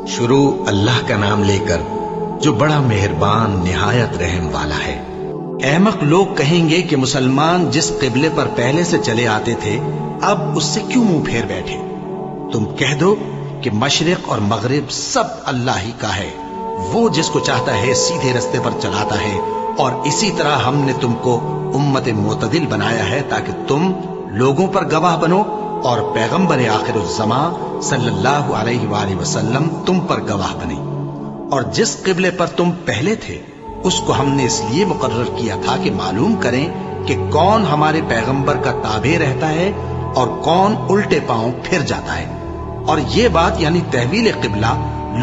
شروع اللہ کا نام لے کر جو بڑا مہربان نہایت رحم والا ہے۔ احمق لوگ کہیں گے کہ مسلمان جس قبلے پر پہلے سے چلے آتے تھے اب اس سے کیوں منہ پھیر بیٹھے؟ تم کہہ دو کہ مشرق اور مغرب سب اللہ ہی کا ہے، وہ جس کو چاہتا ہے سیدھے رستے پر چلاتا ہے، اور اسی طرح ہم نے تم کو امت معتدل بنایا ہے تاکہ تم لوگوں پر گواہ بنو اور پیغمبر آخر الزمان صلی اللہ علیہ وآلہ وسلم تم پر گواہ بنے۔ اور جس قبلے پر تم پہلے تھے اس کو ہم نے اس لیے مقرر کیا تھا کہ معلوم کریں کہ کون ہمارے پیغمبر کا تابع رہتا ہے اور کون الٹے پاؤں پھر جاتا ہے۔ اور یہ بات یعنی تحویل قبلہ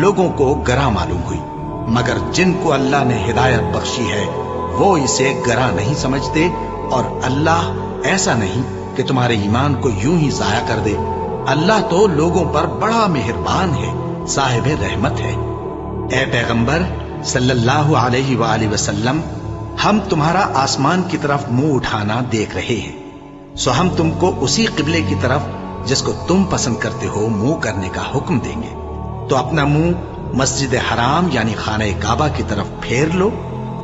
لوگوں کو گراں معلوم ہوئی، مگر جن کو اللہ نے ہدایت بخشی ہے وہ اسے گراں نہیں سمجھتے، اور اللہ ایسا نہیں کہ تمہارے ایمان کو یوں ہی ضائع کر دے۔ اللہ تو لوگوں پر بڑا مہربان ہے، صاحب رحمت ہے۔ اے پیغمبر صلی اللہ علیہ وآلہ وسلم، ہم تمہارا آسمان کی طرف منہ اٹھانا دیکھ رہے ہیں، سو ہم تم کو اسی قبلے کی طرف جس کو تم پسند کرتے ہو منہ کرنے کا حکم دیں گے۔ تو اپنا منہ مسجد حرام یعنی خانہ کعبہ کی طرف پھیر لو،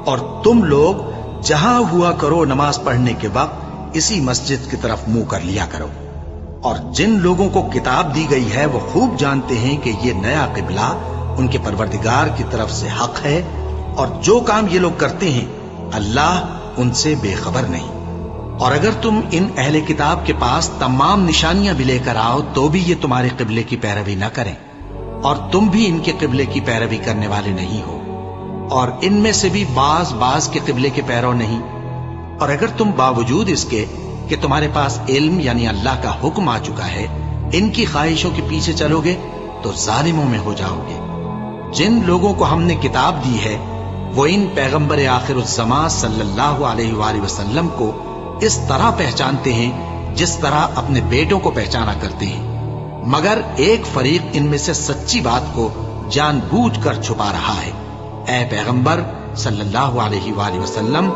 اور تم لوگ جہاں ہوا کرو نماز پڑھنے کے وقت اسی مسجد کی طرف منہ کر لیا کرو۔ اور جن لوگوں کو کتاب دی گئی ہے وہ خوب جانتے ہیں کہ یہ نیا قبلہ ان کے پروردگار کی طرف سے حق ہے، اور جو کام یہ لوگ کرتے ہیں اللہ ان سے بے خبر نہیں۔ اور اگر تم ان اہل کتاب کے پاس تمام نشانیاں بھی لے کر آؤ تو بھی یہ تمہارے قبلے کی پیروی نہ کریں، اور تم بھی ان کے قبلے کی پیروی کرنے والے نہیں ہو، اور ان میں سے بھی بعض کے قبلے کے پیرو نہیں۔ اور اگر تم باوجود اس کے کہ تمہارے پاس علم یعنی اللہ کا حکم آ چکا ہے ان کی خواہشوں کے پیچھے چلو گے تو ظالموں میں ہو جاؤ گے۔ جن لوگوں کو ہم نے کتاب دی ہے وہ ان پیغمبر آخر الزمان صلی اللہ علیہ وآلہ وسلم کو اس طرح پہچانتے ہیں جس طرح اپنے بیٹوں کو پہچانا کرتے ہیں، مگر ایک فریق ان میں سے سچی بات کو جان بوجھ کر چھپا رہا ہے۔ اے پیغمبر صلی اللہ علیہ وآلہ وسلم،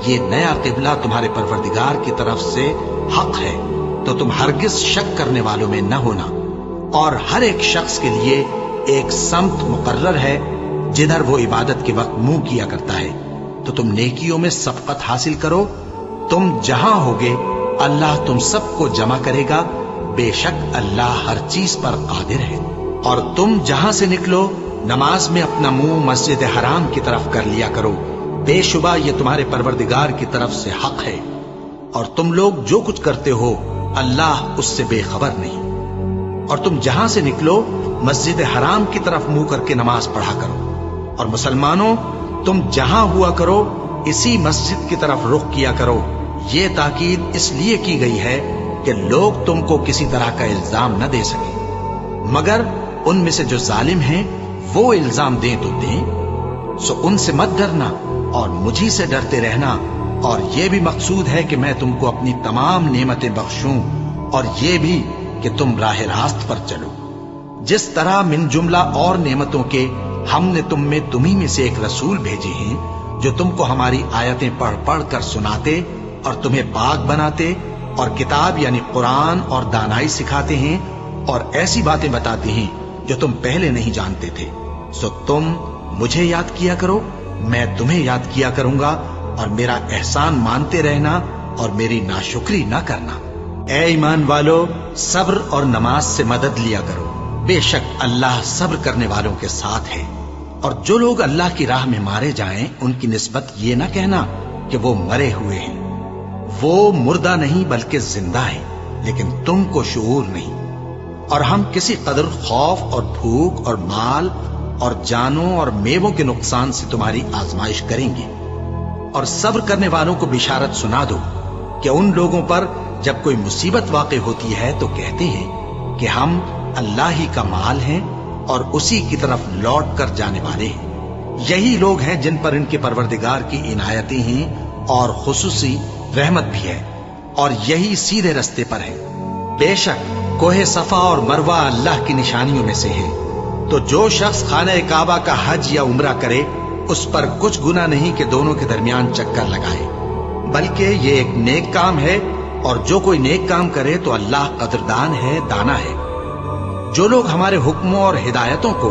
یہ نیا قبلہ تمہارے پروردگار کی طرف سے حق ہے، تو تم ہرگز شک کرنے والوں میں نہ ہونا، اور ہر ایک شخص کے لیے ایک سمت مقرر ہے جدھر وہ عبادت کے وقت منہ کیا کرتا ہے، تو تم نیکیوں میں سبقت حاصل کرو۔ تم جہاں ہوگے اللہ تم سب کو جمع کرے گا، بے شک اللہ ہر چیز پر قادر ہے۔ اور تم جہاں سے نکلو نماز میں اپنا منہ مسجد حرام کی طرف کر لیا کرو، بے شبہ یہ تمہارے پروردگار کی طرف سے حق ہے، اور تم لوگ جو کچھ کرتے ہو اللہ اس سے بے خبر نہیں۔ اور تم جہاں سے نکلو مسجد حرام کی طرف منہ کر کے نماز پڑھا کرو، اور مسلمانوں تم جہاں ہوا کرو اسی مسجد کی طرف رخ کیا کرو۔ یہ تاکید اس لیے کی گئی ہے کہ لوگ تم کو کسی طرح کا الزام نہ دے سکیں، مگر ان میں سے جو ظالم ہیں وہ الزام دیں تو دیں، سو ان سے مت ڈرنا اور مجھی سے ڈرتے رہنا، اور یہ بھی مقصود ہے کہ میں تم کو اپنی تمام نعمتیں بخشوں، اور یہ بھی کہ تم راہ راست پر چلو۔ جس طرح من جملہ اور نعمتوں کے ہم نے تمہیں میں سے ایک رسول بھیجے ہیں جو تم کو ہماری آیتیں پڑھ پڑھ کر سناتے اور تمہیں پاک بناتے، اور کتاب یعنی قرآن اور دانائی سکھاتے ہیں، اور ایسی باتیں بتاتے ہیں جو تم پہلے نہیں جانتے تھے، سو تم مجھے یاد کیا کرو، میں تمہیں یاد کیا کروں گا، اور میرا احسان مانتے رہنا اور میری ناشکری نہ کرنا۔ اے ایمان والو، صبر اور نماز سے مدد لیا کرو، بے شک اللہ صبر کرنے والوں کے ساتھ ہے۔ اور جو لوگ اللہ کی راہ میں مارے جائیں ان کی نسبت یہ نہ کہنا کہ وہ مرے ہوئے ہیں، وہ مردہ نہیں بلکہ زندہ ہیں، لیکن تم کو شعور نہیں۔ اور ہم کسی قدر خوف اور بھوک اور مال اور جانوں اور میووں کے نقصان سے تمہاری آزمائش کریں گے، اور صبر کرنے والوں کو بشارت سنا دو کہ ان لوگوں پر جب کوئی مصیبت واقع ہوتی ہے تو کہتے ہیں کہ ہم اللہ ہی کا مال ہیں اور اسی کی طرف لوٹ کر جانے والے ہیں۔ یہی لوگ ہیں جن پر ان کے پروردگار کی عنایتیں ہیں اور خصوصی رحمت بھی ہے، اور یہی سیدھے رستے پر ہے۔ بے شک کوہ صفا اور مروہ اللہ کی نشانیوں میں سے ہے، تو جو شخص خانہ کعبہ کا حج یا عمرہ کرے اس پر کچھ گناہ نہیں کہ دونوں کے درمیان چکر لگائے، بلکہ یہ ایک نیک کام ہے، اور جو کوئی نیک کام کرے تو اللہ قدردان ہے، دانا ہے۔ جو لوگ ہمارے حکموں اور ہدایتوں کو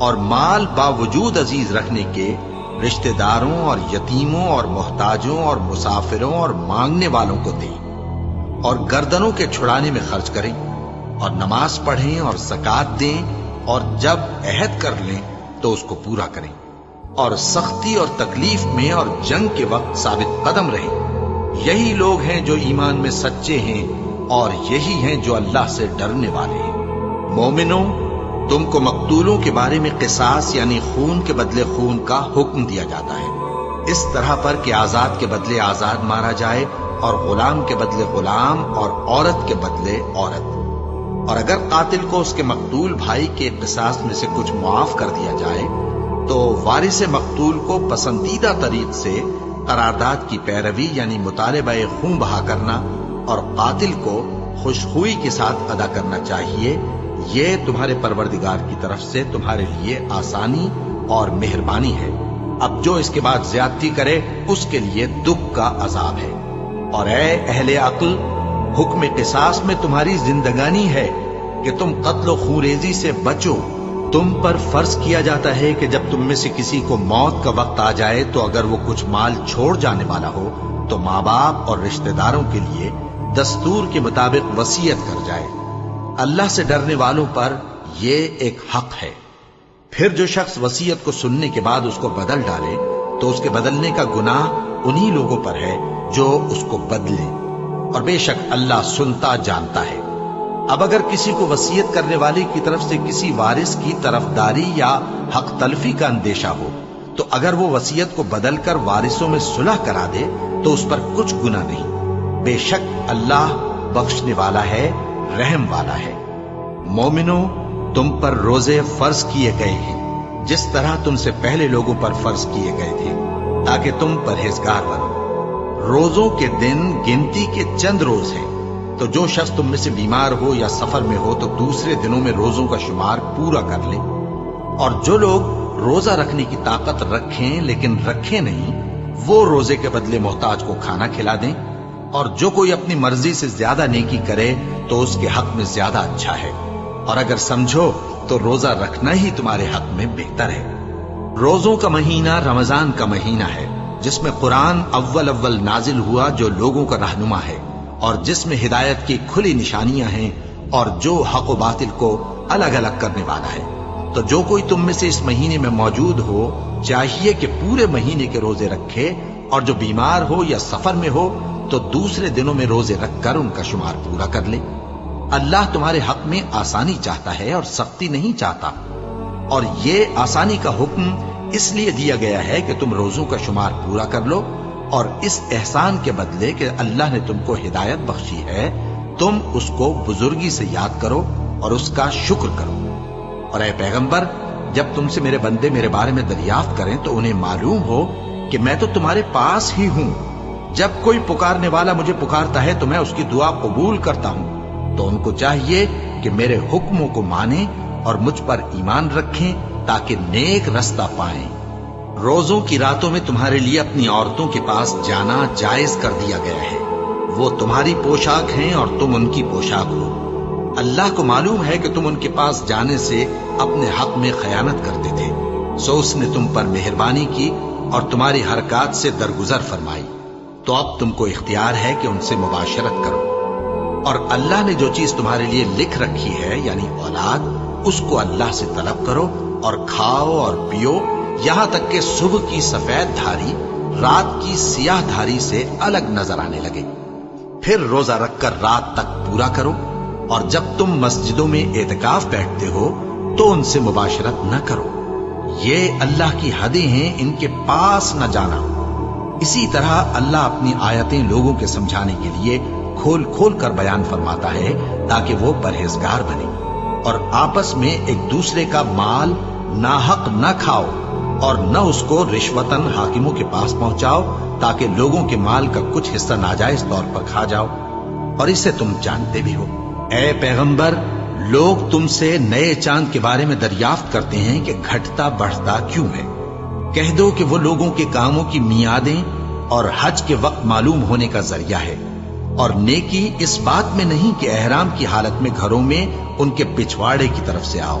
اور مال باوجود عزیز رکھنے کے رشتہ داروں اور یتیموں اور محتاجوں اور مسافروں اور مانگنے والوں کو دیں، اور گردنوں کے چھڑانے میں خرچ کریں، اور نماز پڑھیں اور زکات دیں، اور جب عہد کر لیں تو اس کو پورا کریں، اور سختی اور تکلیف میں اور جنگ کے وقت ثابت قدم رہیں۔ یہی لوگ ہیں جو ایمان میں سچے ہیں، اور یہی ہیں جو اللہ سے ڈرنے والے ہیں۔ مومنوں، تم کو مقتولوں کے بارے میں قصاص یعنی خون کے بدلے خون کا حکم دیا جاتا ہے، اس طرح پر کہ آزاد کے بدلے آزاد مارا جائے، اور غلام کے بدلے غلام، اور عورت کے بدلے عورت۔ اور اگر قاتل کو اس کے مقتول بھائی کے قصاص میں سے کچھ معاف کر دیا جائے تو وارث مقتول کو پسندیدہ طریق سے قرارداد کی پیروی یعنی مطالبہ خون بہا کرنا اور قاتل کو خوشخوئی کے ساتھ ادا کرنا چاہیے۔ یہ تمہارے پروردگار کی طرف سے تمہارے لیے آسانی اور مہربانی ہے۔ اب جو اس کے بعد زیادتی کرے اس کے لیے دکھ کا عذاب ہے۔ اور اے اہل عقل، حکم قصاص میں تمہاری زندگانی ہے کہ تم قتل و خونریزی سے بچو۔ تم پر فرض کیا جاتا ہے کہ جب تم میں سے کسی کو موت کا وقت آ جائے تو اگر وہ کچھ مال چھوڑ جانے والا ہو تو ماں باپ اور رشتہ داروں کے لیے دستور کے مطابق وصیت کر جائے۔ اللہ سے ڈرنے والوں پر یہ ایک حق ہے۔ پھر جو شخص وصیت کو سننے کے بعد اس کو بدل ڈالے تو اس کے بدلنے کا گناہ انہی لوگوں پر ہے جو اس کو بدلے، اور بے شک اللہ سنتا جانتا ہے۔ اب اگر کسی کو وصیت کرنے والے کی طرف سے کسی وارث کی طرفداری یا حق تلفی کا اندیشہ ہو تو اگر وہ وصیت کو بدل کر وارثوں میں صلح کرا دے تو اس پر کچھ گناہ نہیں، بے شک اللہ بخشنے والا ہے، رحم والا ہے۔ مومنوں، تم پر روزے فرض کیے گئے ہیں جس طرح تم سے پہلے لوگوں پر فرض کیے گئے تھے تاکہ تم پرہیزگار بنو۔ روزوں کے دن گنتی کے چند روز ہیں، تو جو شخص تم میں سے بیمار ہو یا سفر میں ہو تو دوسرے دنوں میں روزوں کا شمار پورا کر لیں۔ اور جو لوگ روزہ رکھنے کی طاقت رکھیں لیکن رکھیں نہیں، وہ روزے کے بدلے محتاج کو کھانا کھلا دیں۔ اور جو کوئی اپنی مرضی سے زیادہ نیکی کرے تو اس کے حق میں زیادہ اچھا ہے، اور اگر سمجھو تو روزہ رکھنا ہی تمہارے حق میں بہتر ہے۔ روزوں کا مہینہ رمضان کا مہینہ ہے جس میں قرآن اول نازل ہوا، جو لوگوں کا رہنما ہے اور جس میں ہدایت کی کھلی نشانیاں ہیں اور جو حق و باطل کو الگ الگ کرنے والا ہے۔ تو جو کوئی تم میں سے اس مہینے میں موجود ہو چاہیے کہ پورے مہینے کے روزے رکھے، اور جو بیمار ہو یا سفر میں ہو تو دوسرے دنوں میں روزے رکھ کر ان کا شمار پورا کر لے۔ اللہ تمہارے حق میں آسانی چاہتا ہے اور سختی نہیں چاہتا، اور یہ آسانی کا حکم اس لیے دیا گیا ہے کہ تم روزوں کا شمار پورا کر لو، اور اس احسان کے بدلے کہ اللہ نے تم کو ہدایت بخشی ہے تم اس کو بزرگی سے یاد کرو اور اس کا شکر کرو۔ اور اے پیغمبر، جب تم سے میرے بندے میرے بارے میں دریافت کریں تو انہیں معلوم ہو کہ میں تو تمہارے پاس ہی ہوں۔ جب کوئی پکارنے والا مجھے پکارتا ہے تو میں اس کی دعا قبول کرتا ہوں، تو ان کو چاہیے کہ میرے حکموں کو مانیں اور مجھ پر ایمان رکھیں تاکہ نیک رستہ پائیں۔ روزوں کی راتوں میں تمہارے لیے اپنی عورتوں کے پاس جانا جائز کر دیا گیا ہے، وہ تمہاری پوشاک ہیں اور تم ان کی پوشاک ہو۔ اللہ کو معلوم ہے کہ تم ان کے پاس جانے سے اپنے حق میں خیانت کرتے تھے، سو اس نے تم پر مہربانی کی اور تمہاری حرکات سے درگزر فرمائی، تو اب تم کو اختیار ہے کہ ان سے مباشرت کرو۔ اور اللہ نے جو چیز تمہارے لیے لکھ رکھی ہے یعنی اولاد، اس کو اللہ سے طلب کرو اور کھاؤ اور پیو، یہاں تک کہ صبح کی سفید دھاری رات کی سیاہ دھاری سے الگ نظر آنے لگے۔ پھر روزہ رکھ کر رات تک پورا کرو، اور جب تم مسجدوں میں اعتکاف بیٹھتے ہو تو ان سے مباشرت نہ کرو، یہ اللہ کی حدیں ہیں، ان کے پاس نہ جانا۔ اسی طرح اللہ اپنی آیتیں لوگوں کے سمجھانے کے لیے کھول کھول کر بیان فرماتا ہے تاکہ وہ پرہیزگار بنے۔ اور آپس میں ایک دوسرے کا مال ناحق نہ کھاؤ، اور نہ اس کو رشوتاً حاکموں کے پاس پہنچاؤ تاکہ لوگوں کے مال کا کچھ حصہ ناجائز طور پر کھا جاؤ، اور اسے تم جانتے بھی ہو۔ اے پیغمبر، لوگ تم سے نئے چاند کے بارے میں دریافت کرتے ہیں کہ گھٹتا بڑھتا کیوں ہے۔ کہہ دو کہ وہ لوگوں کے کاموں کی میعادیں اور حج کے وقت معلوم ہونے کا ذریعہ ہے، اور نیکی اس بات میں نہیں کہ احرام کی حالت میں گھروں میں ان کے پچھواڑے کی طرف سے آؤ،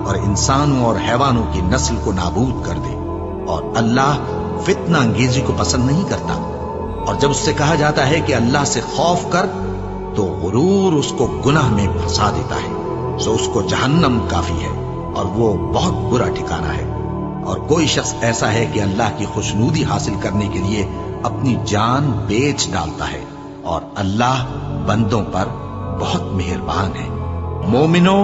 اور انسانوں اور حیوانوں کی نسل کو نابود کر دے، اور اللہ فتنہ انگیزی کو پسند نہیں کرتا۔ اور جب اس سے کہا جاتا ہے کہ اللہ سے خوف کر تو غرور اس کو گناہ میں پھنسا دیتا ہے، سو اس کو جہنم کافی ہے اور وہ بہت برا ٹھکانہ ہے۔ اور کوئی شخص ایسا ہے کہ اللہ کی خوشنودی حاصل کرنے کے لیے اپنی جان بیچ ڈالتا ہے، اور اللہ بندوں پر بہت مہربان ہے۔ مومنو،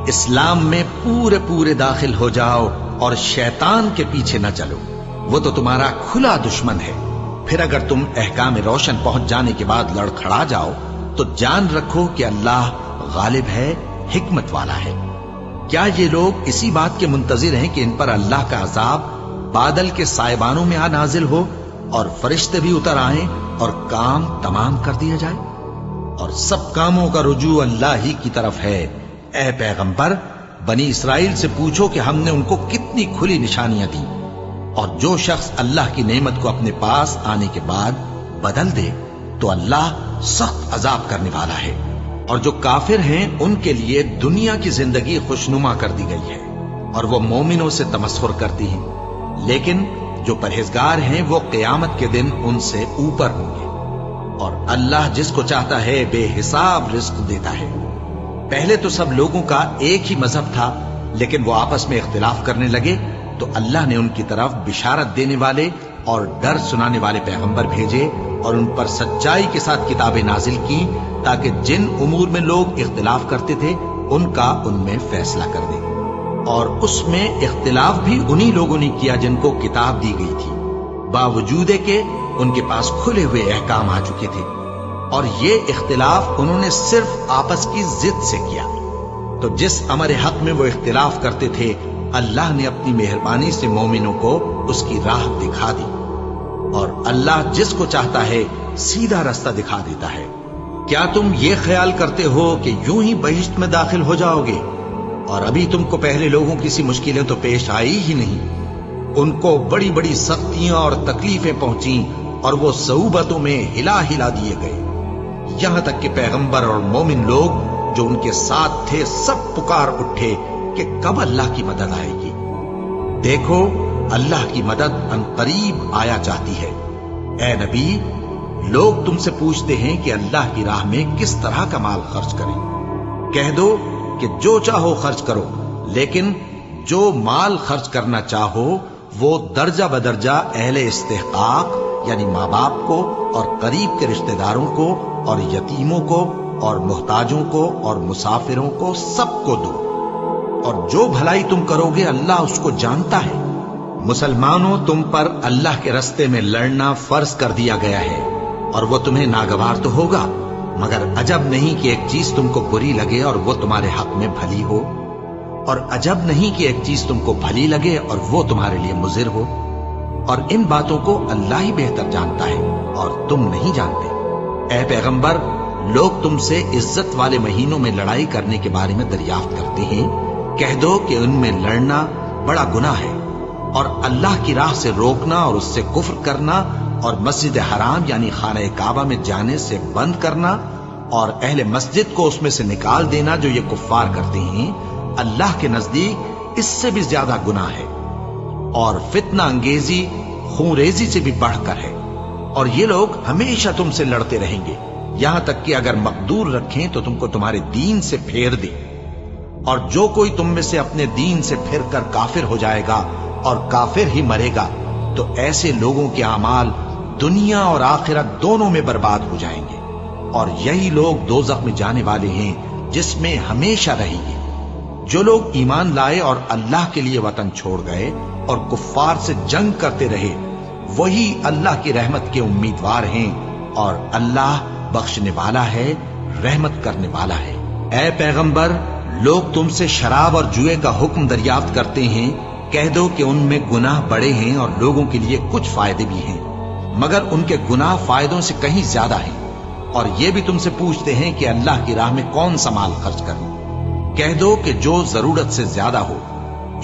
اسلام میں پورے داخل ہو جاؤ اور شیطان کے پیچھے نہ چلو، وہ تو تمہارا کھلا دشمن ہے۔ پھر اگر تم احکام روشن پہنچ جانے کے بعد لڑکھڑا جاؤ تو جان رکھو کہ اللہ غالب ہے، حکمت والا ہے۔ کیا یہ لوگ اسی بات کے منتظر ہیں کہ ان پر اللہ کا عذاب بادل کے سائبانوں میں نازل ہو اور فرشتے بھی اتر آئیں اور کام تمام کر دیا جائے؟ اور سب کاموں کا رجوع اللہ ہی کی طرف ہے۔ اے پیغمبر، بنی اسرائیل سے پوچھو کہ ہم نے ان کو کتنی کھلی نشانیاں دی، اور جو شخص اللہ کی نعمت کو اپنے پاس آنے کے بعد بدل دے تو اللہ سخت عذاب کرنے والا ہے۔ اور جو کافر ہیں ان کے لیے دنیا کی زندگی خوشنما کر دی گئی ہے اور وہ مومنوں سے تمسخر کرتی ہیں، لیکن جو پرہیزگار ہیں وہ قیامت کے دن ان سے اوپر ہوں گے۔ اور اللہ جس کو چاہتا ہے بے حساب رزق دیتا ہے۔ پہلے تو سب لوگوں کا ایک ہی مذہب تھا، لیکن وہ آپس میں اختلاف کرنے لگے تو اللہ نے ان کی طرف بشارت دینے والے اور ڈر سنانے والے پیغمبر بھیجے اور ان پر سچائی کے ساتھ کتابیں نازل کی، تاکہ جن امور میں لوگ اختلاف کرتے تھے ان کا ان میں فیصلہ کر دے۔ اور اس میں اختلاف بھی انہی لوگوں نے کیا جن کو کتاب دی گئی تھی، باوجود کہ ان کے پاس کھلے ہوئے احکام آ چکے تھے، اور یہ اختلاف انہوں نے صرف آپس کی ضد سے کیا۔ تو جس امر حق میں وہ اختلاف کرتے تھے اللہ نے اپنی مہربانی سے مومنوں کو اس کی راہ دکھا دی، اور اللہ جس کو چاہتا ہے سیدھا رستہ دکھا دیتا ہے۔ کیا تم یہ خیال کرتے ہو کہ یوں ہی بہشت میں داخل ہو جاؤ گے، اور ابھی تم کو پہلے لوگوں کی سی مشکلیں تو پیش آئی ہی نہیں؟ ان کو بڑی بڑی سختیاں اور تکلیفیں پہنچیں اور وہ صعوبتوں میں ہلا دیے گئے، یہاں تک کہ پیغمبر اور مومن لوگ جو ان کے ساتھ تھے سب پکار اٹھے کہ کب اللہ کی مدد آئے گی۔ دیکھو اللہ کی مدد عنقریب آیا چاہتی ہے۔ اے نبی، لوگ تم سے پوچھتے ہیں کہ اللہ کی راہ میں کس طرح کا مال خرچ کریں۔ کہہ دو کہ جو چاہو خرچ کرو، لیکن جو مال خرچ کرنا چاہو وہ درجہ بدرجہ اہل استحقاق یعنی ماں باپ کو اور قریب کے رشتہ داروں کو اور یتیموں کو اور محتاجوں کو اور مسافروں کو سب کو دو، اور جو بھلائی تم کرو گے اللہ اس کو جانتا ہے۔ مسلمانوں، تم پر اللہ کے رستے میں لڑنا فرض کر دیا گیا ہے، اور وہ تمہیں ناگوار تو ہوگا، مگر عجب نہیں کہ ایک چیز تم کو بری لگے اور وہ تمہارے حق میں بھلی ہو، اور عجب نہیں کہ ایک چیز تم کو بھلی لگے اور وہ تمہارے لیے مضر ہو، اور ان باتوں کو اللہ ہی بہتر جانتا ہے اور تم نہیں جانتے۔ اے پیغمبر، لوگ تم سے عزت والے مہینوں میں لڑائی کرنے کے بارے میں دریافت کرتے ہیں، کہہ دو کہ ان میں لڑنا بڑا گناہ ہے، اور اللہ کی راہ سے روکنا اور اس سے کفر کرنا اور مسجد حرام یعنی خانہ کعبہ میں جانے سے بند کرنا اور اہل مسجد کو اس میں سے نکال دینا جو یہ کفار کرتے ہیں، اللہ کے نزدیک اس سے بھی زیادہ گناہ ہے، اور فتنہ انگیزی خون ریزی سے بھی بڑھ کر ہے۔ اور یہ لوگ ہمیشہ تم سے لڑتے رہیں گے، یہاں تک کہ اگر مقدور رکھیں تو تم کو تمہارے دین سے پھیر دیں، اور جو کوئی تم میں سے اپنے دین سے پھر کر کافر ہو جائے گا اور کافر ہی مرے گا تو ایسے لوگوں کے اعمال دنیا اور آخرت دونوں میں برباد ہو جائیں گے، اور یہی لوگ دوزخ میں جانے والے ہیں جس میں ہمیشہ رہیں گے۔ جو لوگ ایمان لائے اور اللہ کے لیے وطن چھوڑ گئے اور کفار سے جنگ کرتے رہے وہی اللہ کی رحمت کے امیدوار ہیں، اور اللہ بخشنے والا ہے، رحمت کرنے والا ہے۔ اے پیغمبر، لوگ تم سے شراب اور جوئے کا حکم دریافت کرتے ہیں، کہہ دو کہ ان میں گناہ بڑے ہیں اور لوگوں کے لیے کچھ فائدے بھی ہیں، مگر ان کے گناہ فائدوں سے کہیں زیادہ ہیں۔ اور یہ بھی تم سے پوچھتے ہیں کہ اللہ کی راہ میں کون سا مال خرچ کریں، کہہ دو کہ جو ضرورت سے زیادہ ہو۔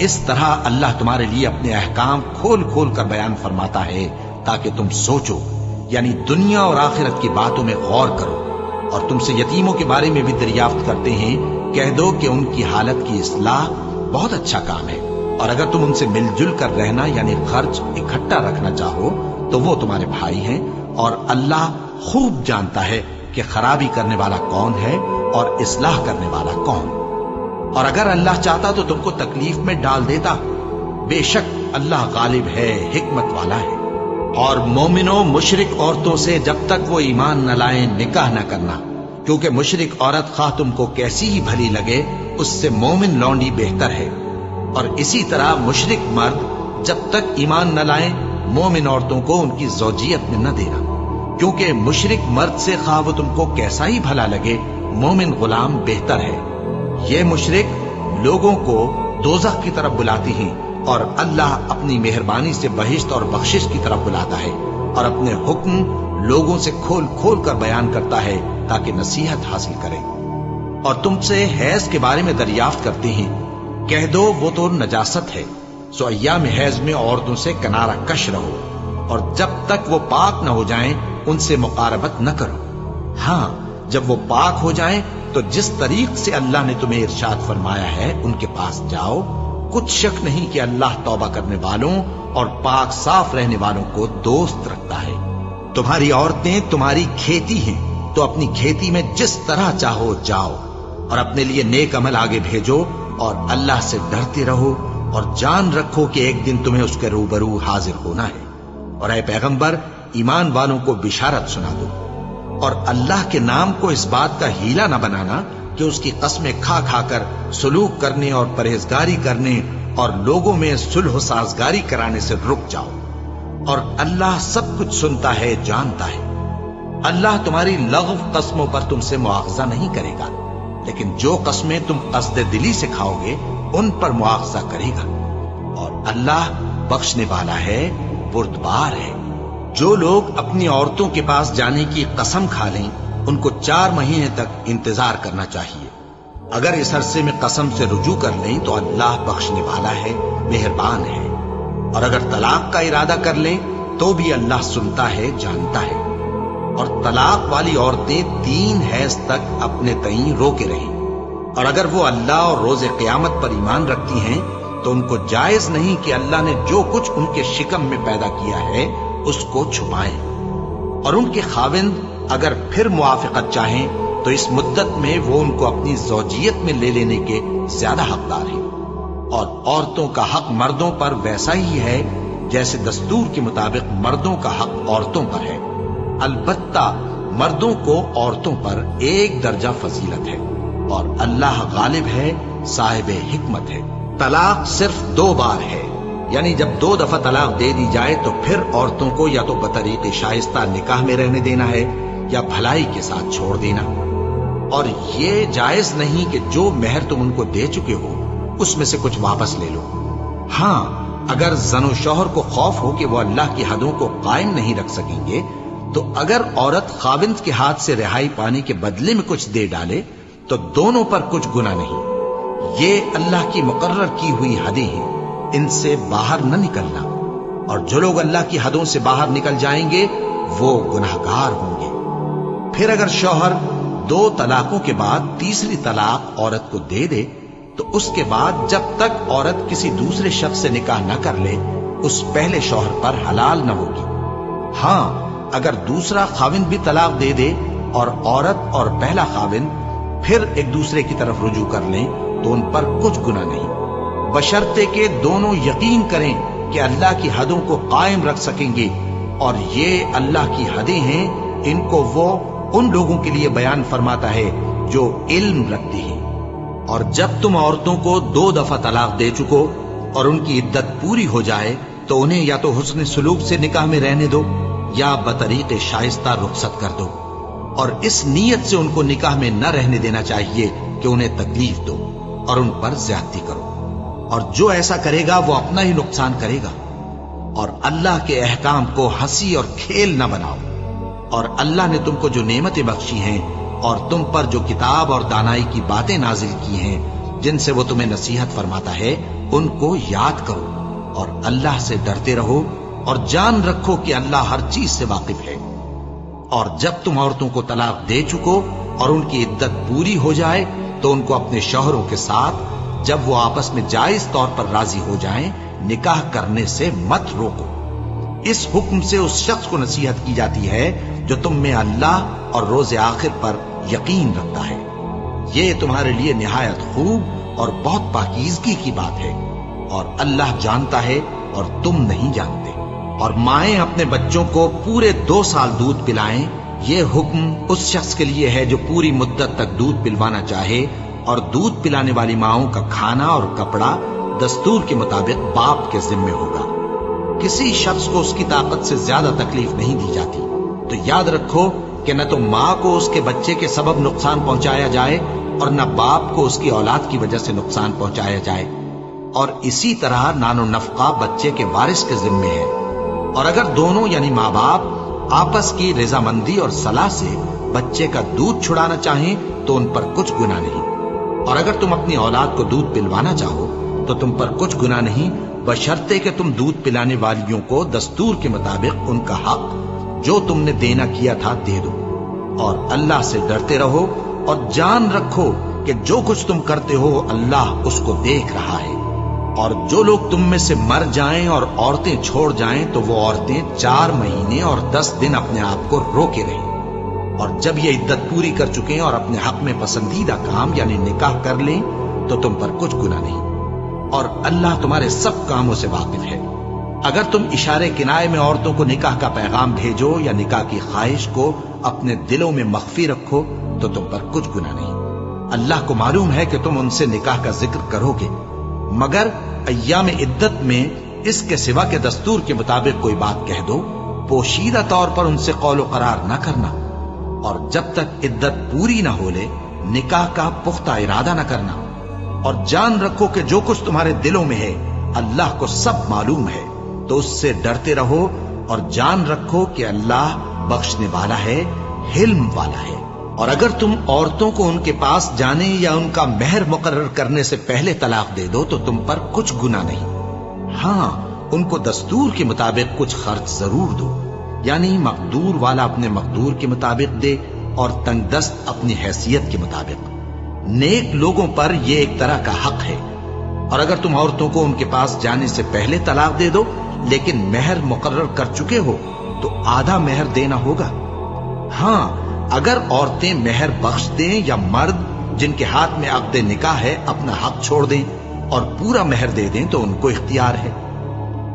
اس طرح اللہ تمہارے لیے اپنے احکام کھول کھول کر بیان فرماتا ہے تاکہ تم سوچو، یعنی دنیا اور آخرت کی باتوں میں غور کرو۔ اور تم سے یتیموں کے بارے میں بھی دریافت کرتے ہیں، کہہ دو کہ ان کی حالت کی اصلاح بہت اچھا کام ہے، اور اگر تم ان سے مل جل کر رہنا یعنی خرچ اکٹھا رکھنا چاہو تو وہ تمہارے بھائی ہیں، اور اللہ خوب جانتا ہے کہ خرابی کرنے والا کون ہے اور اصلاح کرنے والا کون۔ اور اگر اللہ چاہتا تو تم کو تکلیف میں ڈال دیتا، بے شک اللہ غالب ہے، حکمت والا ہے۔ اور مومنوں، مشرک عورتوں سے جب تک وہ ایمان نہ لائیں نکاح نہ کرنا، کیونکہ مشرک عورت خواہ تم کو کیسی ہی بھلی لگے اس سے مومن لونڈی بہتر ہے، اور اسی طرح مشرک مرد جب تک ایمان نہ لائیں مومن عورتوں کو ان کی زوجیت میں نہ دینا، کیونکہ مشرک مرد سے خواہ وہ تم کو کیسا ہی بھلا لگے مومن غلام بہتر ہے۔ یہ مشرک لوگوں کو دوزخ کی طرف بلاتی ہیں، اور اللہ اپنی مہربانی سے بہشت اور بخشش کی طرف بلاتا ہے، اور اپنے حکم لوگوں سے کھول کھول کر بیان کرتا ہے تاکہ نصیحت حاصل کرے۔ اور تم سے حیض کے بارے میں دریافت کرتے ہیں، کہہ دو وہ تو نجاست ہے، سو ایام حیض میں عورتوں سے کنارہ کش رہو، اور جب تک وہ پاک نہ ہو جائیں ان سے مقاربت نہ کرو۔ ہاں، جب وہ پاک ہو جائیں تو جس طریق سے اللہ نے تمہیں ارشاد فرمایا ہے ان کے پاس جاؤ، کچھ شک نہیں کہ اللہ توبہ کرنے والوں اور پاک صاف رہنے والوں کو دوست رکھتا ہے۔ تمہاری عورتیں تمہاری کھیتی ہیں، تو اپنی کھیتی میں جس طرح چاہو جاؤ، اور اپنے لیے نیک عمل آگے بھیجو، اور اللہ سے ڈرتے رہو، اور جان رکھو کہ ایک دن تمہیں اس کے روبرو حاضر ہونا ہے۔ اور اے پیغمبر، ایمان والوں کو بشارت سنا دو، اور اللہ کے نام کو اس بات کا ہیلا نہ بنانا کہ اس کی قسمیں کھا کھا کر سلوک کرنے اور پرہیزگاری کرنے اور لوگوں میں صلح و سازگاری کرانے سے رک جاؤ، اور اللہ سب کچھ سنتا ہے، جانتا ہے۔ اللہ تمہاری لغو قسموں پر تم سے مواخذہ نہیں کرے گا، لیکن جو قسمیں تم قصد دلی سے کھاؤ گے ان پر مواخذہ کرے گا، اور اللہ بخشنے والا ہے، بردبار ہے۔ جو لوگ اپنی عورتوں کے پاس جانے کی قسم کھا لیں ان کو 4 مہینے تک انتظار کرنا چاہیے۔ اگر اس عرصے میں قسم سے رجوع کر لیں تو اللہ بخشنے والا ہے، مہربان ہے، اور اگر طلاق کا ارادہ کر لیں تو بھی اللہ سنتا ہے، جانتا ہے۔ اور طلاق والی عورتیں 3 حیض تک اپنے تئیں روکے رہیں، اور اگر وہ اللہ اور روز قیامت پر ایمان رکھتی ہیں تو ان کو جائز نہیں کہ اللہ نے جو کچھ ان کے شکم میں پیدا کیا ہے اس کو چھپائیں، اور ان کے خاوند اگر پھر موافقت چاہیں تو اس مدت میں وہ ان کو اپنی زوجیت میں لے لینے کے زیادہ حقدار ہیں۔ اور عورتوں کا حق مردوں پر ویسا ہی ہے جیسے دستور کے مطابق مردوں کا حق عورتوں پر ہے، البتہ مردوں کو عورتوں پر 1 درجہ فضیلت ہے، اور اللہ غالب ہے، صاحب حکمت ہے۔ طلاق صرف 2 بار ہے، یعنی جب 2 دفعہ طلاق دے دی جائے تو پھر عورتوں کو یا تو بطریق شائستہ نکاح میں رہنے دینا ہے یا بھلائی کے ساتھ چھوڑ دینا، اور یہ جائز نہیں کہ جو مہر تم ان کو دے چکے ہو اس میں سے کچھ واپس لے لو۔ ہاں، اگر زن و شوہر کو خوف ہو کہ وہ اللہ کی حدوں کو قائم نہیں رکھ سکیں گے تو اگر عورت خاوند کے ہاتھ سے رہائی پانے کے بدلے میں کچھ دے ڈالے تو دونوں پر کچھ گناہ نہیں۔ یہ اللہ کی مقرر کی ہوئی حدیں ہیں، ان سے باہر نہ نکلنا، اور جو لوگ اللہ کی حدوں سے باہر نکل جائیں گے وہ گناہگار ہوں گے۔ پھر اگر شوہر 2 طلاقوں کے بعد تیسری طلاق عورت کو دے دے تو اس کے بعد جب تک عورت کسی دوسرے شخص سے نکاح نہ کر لے اس پہلے شوہر پر حلال نہ ہوگی۔ ہاں، اگر دوسرا خاوند بھی طلاق دے دے اور عورت اور پہلا خاوند پھر ایک دوسرے کی طرف رجوع کر لیں تو ان پر کچھ گناہ نہیں، بشرطے کہ دونوں یقین کریں کہ اللہ کی حدوں کو قائم رکھ سکیں گے، اور یہ اللہ کی حدیں ہیں، ان کو وہ ان لوگوں کے لیے بیان فرماتا ہے جو علم رکھتے ہیں۔ اور جب تم عورتوں کو 2 دفعہ طلاق دے چکو اور ان کی عدت پوری ہو جائے تو انہیں یا تو حسن سلوک سے نکاح میں رہنے دو یا بطریق شائستہ رخصت کر دو، اور اس نیت سے ان کو نکاح میں نہ رہنے دینا چاہیے کہ انہیں تکلیف دو اور ان پر زیادتی کرو، اور جو ایسا کرے گا وہ اپنا ہی نقصان کرے گا۔ اور اللہ کے احکام کو ہنسی اور کھیل نہ بناؤ، اور اللہ نے تم کو جو نعمتیں بخشی ہیں اور تم پر جو کتاب اور دانائی کی باتیں نازل کی ہیں جن سے وہ تمہیں نصیحت فرماتا ہے ان کو یاد کرو، اور اللہ سے ڈرتے رہو، اور جان رکھو کہ اللہ ہر چیز سے واقف ہے۔ اور جب تم عورتوں کو طلاق دے چکو اور ان کی عدت پوری ہو جائے تو ان کو اپنے شوہروں کے ساتھ جب وہ آپس میں جائز طور پر راضی ہو جائیں نکاح کرنے سے مت روکو۔ اس حکم سے اس شخص کو نصیحت کی جاتی ہے جو تم میں اللہ اور روز آخر پر یقین رکھتا ہے۔ یہ تمہارے لیے نہایت خوب اور بہت پاکیزگی کی بات ہے، اور اللہ جانتا ہے اور تم نہیں جانتے۔ اور مائیں اپنے بچوں کو پورے 2 سال دودھ پلائیں، یہ حکم اس شخص کے لیے ہے جو پوری مدت تک دودھ پلوانا چاہے، اور دودھ پلانے والی ماؤں کا کھانا اور کپڑا دستور کے مطابق باپ کے ذمے ہوگا۔ کسی شخص کو اس کی طاقت سے زیادہ تکلیف نہیں دی جاتی، تو یاد رکھو کہ نہ تو ماں کو اس کے بچے کے سبب نقصان پہنچایا جائے اور نہ باپ کو اس کی اولاد کی وجہ سے نقصان پہنچایا جائے، اور اسی طرح نان و نفقہ بچے کے وارث کے ذمے ہے۔ اور اگر دونوں یعنی ماں باپ آپس کی رضامندی اور صلاح سے بچے کا دودھ چھڑانا چاہیں تو ان پر کچھ گناہ نہیں، اور اگر تم اپنی اولاد کو دودھ پلوانا چاہو تو تم پر کچھ گناہ نہیں، بشرطے کہ تم دودھ پلانے والیوں کو دستور کے مطابق ان کا حق جو تم نے دینا کیا تھا دے دو۔ اور اللہ سے ڈرتے رہو اور جان رکھو کہ جو کچھ تم کرتے ہو اللہ اس کو دیکھ رہا ہے۔ اور جو لوگ تم میں سے مر جائیں اور عورتیں چھوڑ جائیں تو وہ عورتیں 4 مہینے اور 10 دن اپنے آپ کو روکے رہیں، اور جب یہ عدت پوری کر چکیں اور اپنے حق میں پسندیدہ کام یعنی نکاح کر لیں تو تم پر کچھ گناہ نہیں، اور اللہ تمہارے سب کاموں سے واقف ہے۔ اگر تم اشارے کنائے میں عورتوں کو نکاح کا پیغام بھیجو یا نکاح کی خواہش کو اپنے دلوں میں مخفی رکھو تو تم پر کچھ گناہ نہیں۔ اللہ کو معلوم ہے کہ تم ان سے نکاح کا ذکر کرو گے، مگر ایام عدت میں اس کے سوا کے دستور کے مطابق کوئی بات کہہ دو، پوشیدہ طور پر ان سے قول و قرار نہ کرنا، اور جب تک عدت پوری نہ ہو لے نکاح کا پختہ ارادہ نہ کرنا۔ اور جان رکھو کہ جو کچھ تمہارے دلوں میں ہے اللہ کو سب معلوم ہے، تو اس سے ڈرتے رہو اور جان رکھو کہ اللہ بخشنے والا ہے، حلم والا ہے۔ اور اگر تم عورتوں کو ان کے پاس جانے یا ان کا مہر مقرر کرنے سے پہلے طلاق دے دو تو تم پر کچھ گناہ نہیں، ہاں ان کو دستور کے مطابق کچھ خرچ ضرور دو، یعنی مقدور والا اپنے مقدور کے مطابق دے اور تنگ دست اپنی حیثیت کے مطابق۔ نیک لوگوں پر یہ ایک طرح کا حق ہے۔ اور اگر تم عورتوں کو ان کے پاس جانے سے پہلے طلاق دے دو لیکن مہر مقرر کر چکے ہو تو آدھا مہر دینا ہوگا۔ ہاں اگر عورتیں مہر بخش دیں یا مرد جن کے ہاتھ میں عقد نکاح ہے اپنا حق چھوڑ دیں اور پورا مہر دے دیں تو ان کو اختیار ہے۔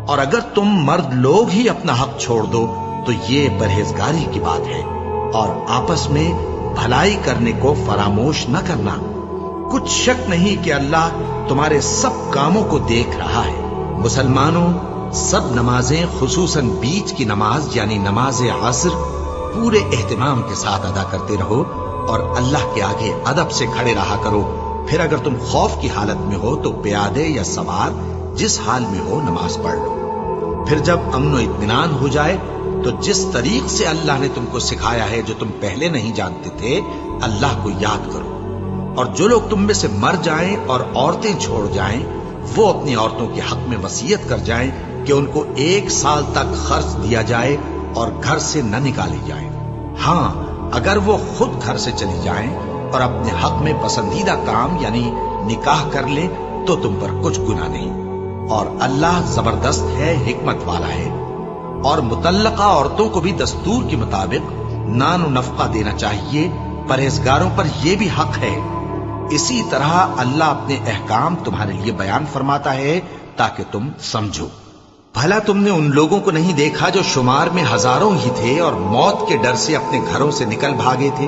اور اگر تم مرد لوگ ہی اپنا حق چھوڑ دو تو یہ پرہیزگاری کی بات ہے، اور آپس میں بھلائی کرنے کو فراموش نہ کرنا۔ کچھ شک نہیں کہ اللہ تمہارے سب کاموں کو دیکھ رہا ہے۔ مسلمانوں، سب نمازیں خصوصاً بیچ کی نماز یعنی نماز عصر پورے اہتمام کے ساتھ ادا کرتے رہو اور اللہ کے آگے ادب سے کھڑے رہا کرو۔ پھر اگر تم خوف کی حالت میں ہو تو پیادے یا سوار جس حال میں ہو نماز پڑھ لو۔ پھر جب امن و اطمینان ہو جائے تو جس طریق سے اللہ نے تم کو سکھایا ہے جو تم پہلے نہیں جانتے تھے اللہ کو یاد کرو۔ اور جو لوگ تم میں سے مر جائیں اور عورتیں چھوڑ جائیں وہ اپنی عورتوں کے حق میں وصیت کر جائیں کہ ان کو 1 سال تک خرچ دیا جائے اور گھر سے نہ نکالی جائیں۔ ہاں اگر وہ خود گھر سے چلی جائیں اور اپنے حق میں پسندیدہ کام یعنی نکاح کر لیں تو تم پر کچھ گناہ نہیں، اور اللہ زبردست ہے، حکمت والا ہے۔ اور مطلقہ عورتوں کو بھی دستور کے مطابق نان و نفقہ دینا چاہیے، پرہیزگاروں پر یہ بھی حق ہے۔ اسی طرح اللہ اپنے احکام تمہارے لیے بیان فرماتا ہے تاکہ تم سمجھو۔ بھلا تم نے ان لوگوں کو نہیں دیکھا جو شمار میں ہزاروں ہی تھے اور موت کے ڈر سے اپنے گھروں سے نکل بھاگے تھے؟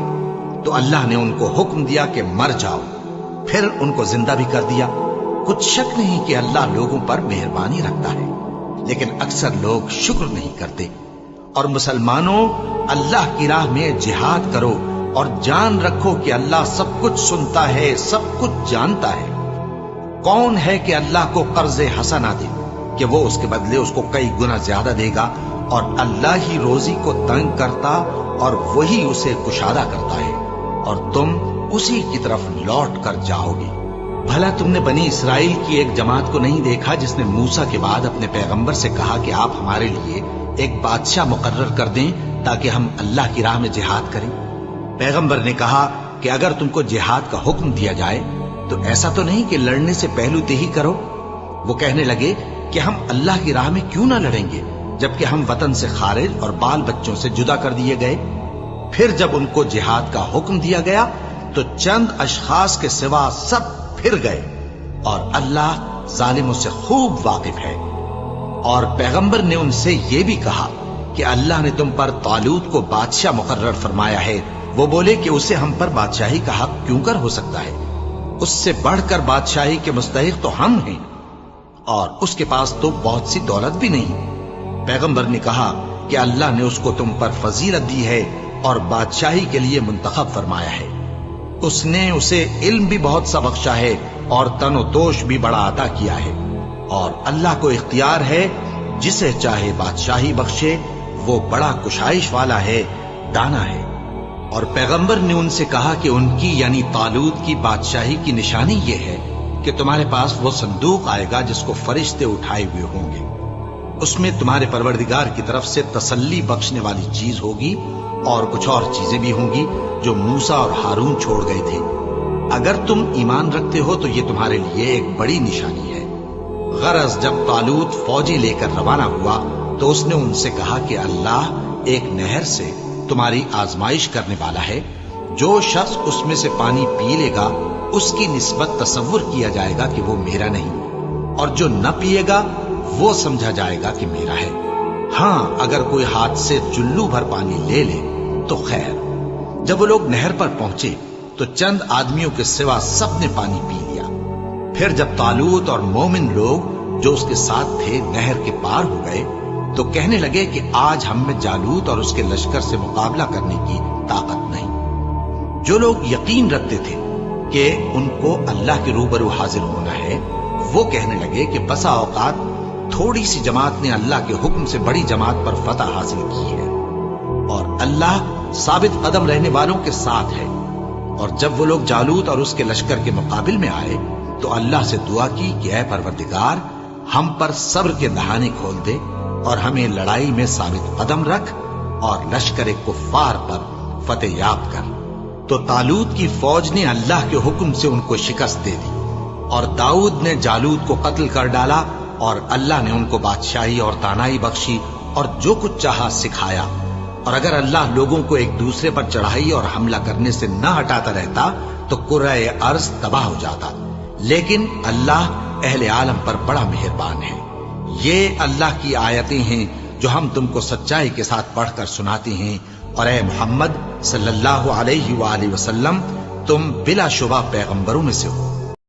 تو اللہ نے ان کو حکم دیا کہ مر جاؤ، پھر ان کو زندہ بھی کر دیا۔ کچھ شک نہیں کہ اللہ لوگوں پر مہربانی رکھتا ہے، لیکن اکثر لوگ شکر نہیں کرتے۔ اور مسلمانوں، اللہ کی راہ میں جہاد کرو اور جان رکھو کہ اللہ سب کچھ سنتا ہے، سب کچھ جانتا ہے۔ کون ہے کہ اللہ کو قرض حسنہ دے کہ وہ اس کے بدلے اس کو کئی گنا زیادہ دے گا؟ اور اللہ ہی روزی کو تنگ کرتا اور وہی اسے کشادہ کرتا ہے، اور تم اسی کی طرف لوٹ کر جاؤ گے۔ بھلا تم نے بنی اسرائیل کی ایک جماعت کو نہیں دیکھا جس نے موسیٰ کے بعد اپنے پیغمبر سے کہا کہ آپ ہمارے لیے ایک بادشاہ مقرر کر دیں تاکہ ہم اللہ کی راہ میں جہاد کریں؟ پیغمبر نے کہا کہ اگر تم کو جہاد کا حکم دیا جائے تو ایسا تو نہیں کہ لڑنے سے پہلو تہی کرو؟ وہ کہنے لگے کہ ہم اللہ کی راہ میں کیوں نہ لڑیں گے جبکہ ہم وطن سے خارج اور بال بچوں سے جدا کر دیے گئے۔ پھر جب ان کو جہاد کا حکم دیا گیا تو چند اشخاص کے سوا سب پھر گئے، اور اللہ ظالموں سے خوب واقف ہے۔ اور پیغمبر نے ان سے یہ بھی کہا کہ اللہ نے تم پر طالوت کو بادشاہ مقرر فرمایا ہے۔ وہ بولے کہ اسے ہم پر بادشاہی کا حق کیوں کر ہو سکتا ہے؟ اس سے بڑھ کر بادشاہی کے مستحق تو ہم ہیں، اور اس کے پاس تو بہت سی دولت بھی نہیں۔ پیغمبر نے کہا کہ اللہ نے اس کو تم پر فضیلت دی ہے اور بادشاہی کے لیے منتخب فرمایا ہے۔ اس نے اسے علم بھی بہت سا بخشا ہے اور تن و توش بھی بڑا عطا کیا ہے، اور اللہ کو اختیار ہے جسے چاہے بادشاہی بخشے، وہ بڑا کشائش والا ہے، دانا ہے۔ اور پیغمبر نے ان سے کہا کہ ان کی یعنی طالوت کی بادشاہی کی نشانی یہ ہے کہ تمہارے پاس وہ صندوق آئے گا جس کو فرشتے اٹھائے ہوئے ہوں گے۔ اس میں تمہارے پروردگار کی طرف سے تسلی بخشنے والی چیز ہوگی، اور کچھ اور چیزیں بھی ہوں گی جو موسیٰ اور ہارون چھوڑ گئے تھے۔ اگر تم ایمان رکھتے ہو تو یہ تمہارے لیے ایک بڑی نشانی ہے۔ غرض جب طالوت فوجی لے کر روانہ ہوا تو اس نے ان سے کہا کہ اللہ ایک نہر سے تمہاری آزمائش کرنے والا ہے، جو شخص اس میں سے پانی پی لے گا اس کی نسبت تصور کیا جائے گا کہ وہ میرا نہیں، اور جو نہ پیے گا وہ سمجھا جائے گا کہ میرا ہے۔ ہاں اگر کوئی ہاتھ سے چلو بھر پانی لے لے تو خیر۔ جب وہ لوگ نہر پر پہنچے تو چند آدمیوں کے سوا سب نے پانی پی لیا۔ پھر جب طالوت اور مومن لوگ جو اس کے ساتھ تھے نہر کے پار ہو گئے تو کہنے لگے کہ آج ہم میں جالوت اور اس کے لشکر سے مقابلہ کرنے کی طاقت نہیں۔ جو لوگ یقین رکھتے تھے کہ ان کو اللہ کے روبرو حاضر ہونا ہے، وہ کہنے لگے کہ بسا اوقات تھوڑی سی جماعت نے اللہ کے حکم سے بڑی جماعت پر فتح حاصل کی ہے، اور اللہ ثابت قدم رہنے والوں کے ساتھ ہے۔ اور جب وہ لوگ جالوت اور اس کے لشکر کے مقابل میں آئے تو اللہ سے دعا کی کہ اے پروردگار، ہم پر صبر کے دہانے کھول دے اور ہمیں لڑائی میں ثابت قدم رکھ اور لشکر کفار پر فتح یاب کر۔ تو طالوت کی فوج نے اللہ کے حکم سے ان کو شکست دے دی، اور داؤد نے جالوت کو قتل کر ڈالا، اور اللہ نے ان کو بادشاہی اور دانائی بخشی اور جو کچھ چاہا سکھایا۔ اور اگر اللہ لوگوں کو ایک دوسرے پر چڑھائی اور حملہ کرنے سے نہ ہٹاتا رہتا تو کرۂ ارض تباہ ہو جاتا، لیکن اللہ اہل عالم پر بڑا مہربان ہے۔ یہ اللہ کی آیتیں ہیں جو ہم تم کو سچائی کے ساتھ پڑھ کر سناتے ہیں، اور اے محمد صلی اللہ علیہ وآلہ وسلم، تم بلا شبہ پیغمبروں میں سے ہو۔